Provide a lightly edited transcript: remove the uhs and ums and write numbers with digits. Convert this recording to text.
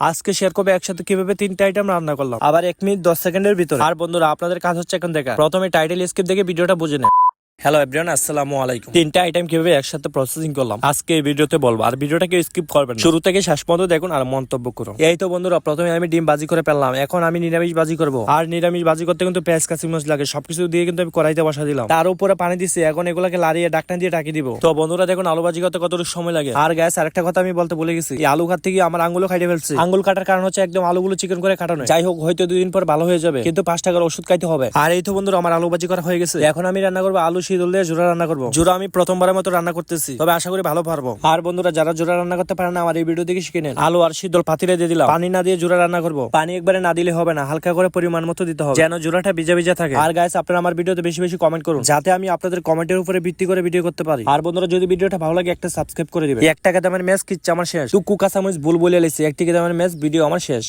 আজকে শেয়ার করবে একসাথে কিভাবে 3টা আইটেম রান্না করলাম, আবার 1 মিনিট 10 সেকেন্ডের ভিতরে। আর বন্ধুরা আপনাদের কাজ হচ্ছে এখন দেখা, প্রথমে টাইটেল স্ক্রিপ্ট দেখে ভিডিওটা বুঝে নেন। হ্যালো এভরিওয়ান, আসসালামু আলাইকুম। 3টা আইটেম কিভাবে একসাথে প্রসেসিং করলাম আজকে এই ভিডিওতে বলবো, আর ভিডিওটা কেউ স্কিপ করবেন না, শুরু থেকে শেষ পর্যন্ত দেখুন আর মন্তব্য করুন। এই তো বন্ধুরা, প্রথমে আমি ডিম ভাজি করে ফেললাম, এখন আমি নিরামিষ ভাজি করব। আর নিরামিষ ভাজি করতে কিন্তু পেঁয়াজ কাঁচামরিচ লাগে, সবকিছু দিয়ে কিন্তু আমি কড়াইতে বসা দিলাম, তার উপরে পানি দিচ্ছি। এখন এগুলাকে লাড়িয়ে ঢাকনা দিয়ে ঢাকি দিব। তো বন্ধুরা দেখুন আলু ভাজি করতে কতটুকু সময় লাগে। আর গ্যাস আরেকটা কথা আমি বলতে ভুলে গেছি, এই আলু কাটতে গিয়ে আমার আঙ্গুলও খাইতে ফেলছি। আঙ্গুল কাটার কারণ হচ্ছে একদম আলুগুলো চিকেন করে কাটানো। যাই হোক, হয়তো 2 দিন পর ভালো হয়ে যাবে, কিন্তু 5 টাকার ওষুধ খাইতে হবে। আর এই তো বন্ধুরা আমার আলু ভাজি করা হয়ে গেছে, এখন আমি রান্না করবো আলু শীতল দিয়ে জোড়া রান্না করবো। জোড়া আমি প্রথমবারের মতো রান্না করতেছি, তবে আশা করি ভালো পারবো। আর বন্ধুরা যারা জোড়া রান্না করতে পারে না, আমার এই ভিডিও দেখে শিখে নেন। আলু আর শীতল পাতিলে দিয়ে দিলাম, পানি না দিয়ে জোড়া রান্না করবো। পানি একবারে না দিলে হবে না, হালকা করে পরিমাণ মতো দিতে হবে, যেন জোড়াটা ভিজা ভিজা থাকে। আর গাইস আপনারা আমার ভিডিওতে বেশি বেশি কমেন্ট করুন, যাতে আমি আপনাদের কমেন্টের উপরে ভিত্তি করে ভিডিও করতে পারি। আর বন্ধুরা যদি ভিডিওটা ভালো লাগে একটা সাবস্ক্রাইব করে দিবেন। 1 টাকা দামের ম্যাচ কিচ্ছে আমার শেষ, টুকু কাঁচামরিচ ভুল বলে লেছি, 1 টাকা দামের ম্যাচ ভিডিও আমার শেষ।